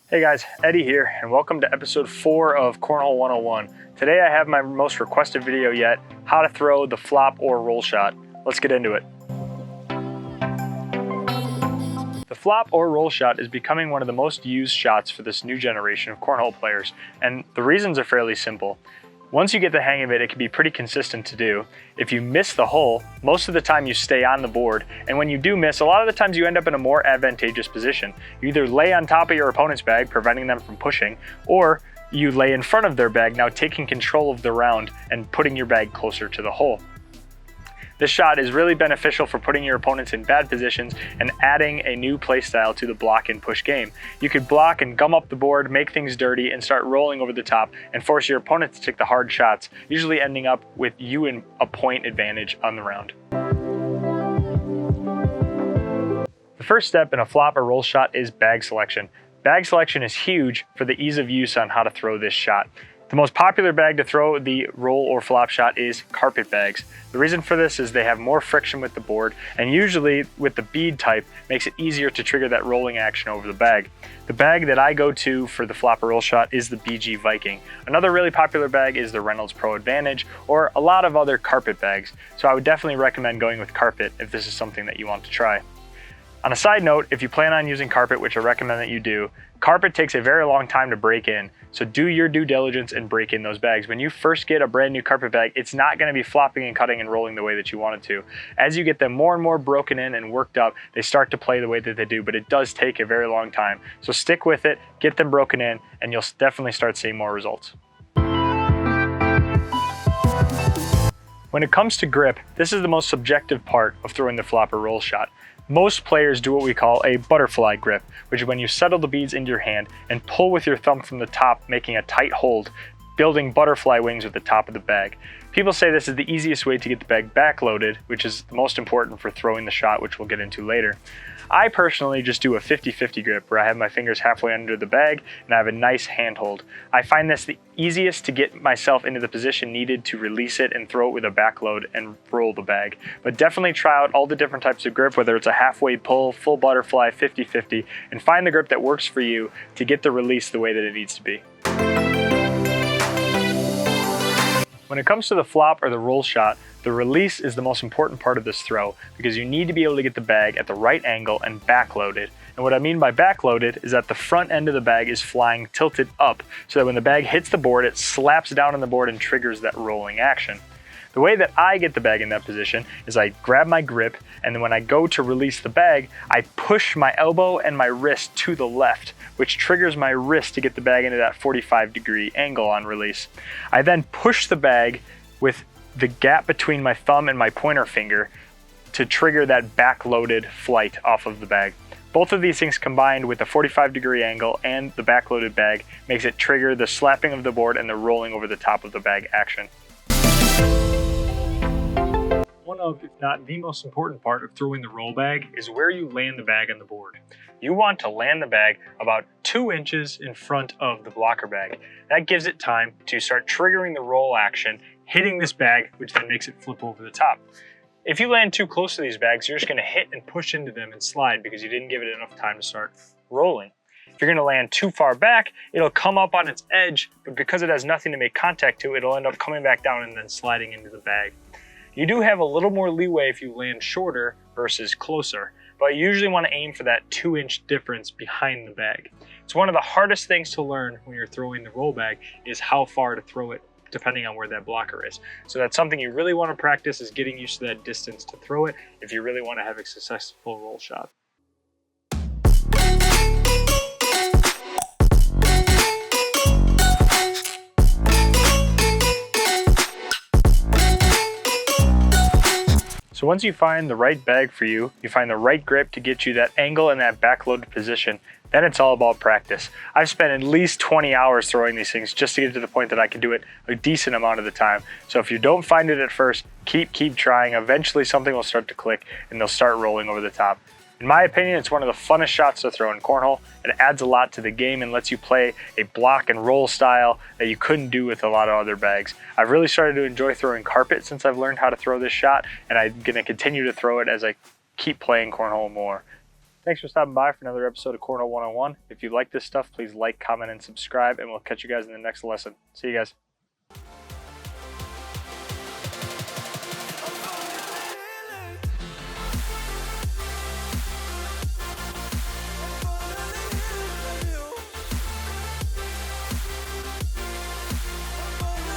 Hey guys, Eddie here, and welcome to episode 4 of Cornhole 101. Today I have my most requested video yet, how to throw the flop or roll shot. Let's get into it. The flop or roll shot is becoming one of the most used shots for this new generation of cornhole players, and the reasons are fairly simple. Once you get the hang of it, it can be pretty consistent to do. If you miss the hole, most of the time you stay on the board, and when you do miss, a lot of the times you end up in a more advantageous position. You either lay on top of your opponent's bag, preventing them from pushing, or you lay in front of their bag, now taking control of the round and putting your bag closer to the hole. This shot is really beneficial for putting your opponents in bad positions and adding a new playstyle to the block and push game. You could block and gum up the board, make things dirty, and start rolling over the top and force your opponent to take the hard shots, usually ending up with you in a point advantage on the round. The first step in a flop or roll shot is bag selection. Bag selection is huge for the ease of use on how to throw this shot. The most popular bag to throw the roll or flop shot is carpet bags. The reason for this is they have more friction with the board, and usually with the bead type makes it easier to trigger that rolling action over the bag. The bag that I go to for the flop or roll shot is the BG Viking. Another really popular bag is the Reynolds Pro Advantage, or a lot of other carpet bags, so I would definitely recommend going with carpet if this is something that you want to try. On a side note, if you plan on using carpet, which I recommend that you do, carpet takes a very long time to break in, so do your due diligence and break in those bags. When you first get a brand new carpet bag, it's not going to be flopping and cutting and rolling the way that you want it to. As you get them more and more broken in and worked up, they start to play the way that they do, but it does take a very long time. So stick with it, get them broken in, and you'll definitely start seeing more results. When it comes to grip, this is the most subjective part of throwing the flop or roll shot. Most players do what we call a butterfly grip, which is when you settle the beads into your hand and pull with your thumb from the top, making a tight hold, building butterfly wings with the top of the bag. People say this is the easiest way to get the bag backloaded, which is the most important for throwing the shot, which we'll get into later. I personally just do a 50-50 grip where I have my fingers halfway under the bag and I have a nice handhold. I find this the easiest to get myself into the position needed to release it and throw it with a backload and roll the bag. But definitely try out all the different types of grip, whether it's a halfway pull, full butterfly, 50-50, and find the grip that works for you to get the release the way that it needs to be. When it comes to the flop or the roll shot, the release is the most important part of this throw because you need to be able to get the bag at the right angle and backloaded. And what I mean by backloaded is that the front end of the bag is flying tilted up so that when the bag hits the board, it slaps down on the board and triggers that rolling action. The way that I get the bag in that position is I grab my grip, and then when I go to release the bag, I push my elbow and my wrist to the left, which triggers my wrist to get the bag into that 45-degree angle on release. I then push the bag with the gap between my thumb and my pointer finger to trigger that backloaded flight off of the bag. Both of these things combined with the 45-degree angle and the backloaded bag makes it trigger the slapping of the board and the rolling over the top of the bag action. One of, if not the most important part of throwing the roll bag is where you land the bag on the board. You want to land the bag about 2 inches in front of the blocker bag. That gives it time to start triggering the roll action, hitting this bag, which then makes it flip over the top. If you land too close to these bags, you're just going to hit and push into them and slide because you didn't give it enough time to start rolling. If you're going to land too far back, it'll come up on its edge, but because it has nothing to make contact to, it'll end up coming back down and then sliding into the bag. You do have a little more leeway if you land shorter versus closer, but you usually want to aim for that 2-inch difference behind the bag. It's one of the hardest things to learn when you're throwing the roll bag is how far to throw it depending on where that blocker is. So that's something you really want to practice, is getting used to that distance to throw it if you really want to have a successful roll shot. So once you find the right bag for you, you find the right grip to get you that angle and that backloaded position, then it's all about practice. I've spent at least 20 hours throwing these things just to get to the point that I can do it a decent amount of the time. So if you don't find it at first, keep trying. Eventually something will start to click and they'll start rolling over the top. In my opinion, it's one of the funnest shots to throw in cornhole. It adds a lot to the game and lets you play a block and roll style that you couldn't do with a lot of other bags. I've really started to enjoy throwing carpet since I've learned how to throw this shot, and I'm going to continue to throw it as I keep playing cornhole more. Thanks for stopping by for another episode of Cornhole 101. If you like this stuff, please like, comment, and subscribe, and we'll catch you guys in the next lesson. See you guys.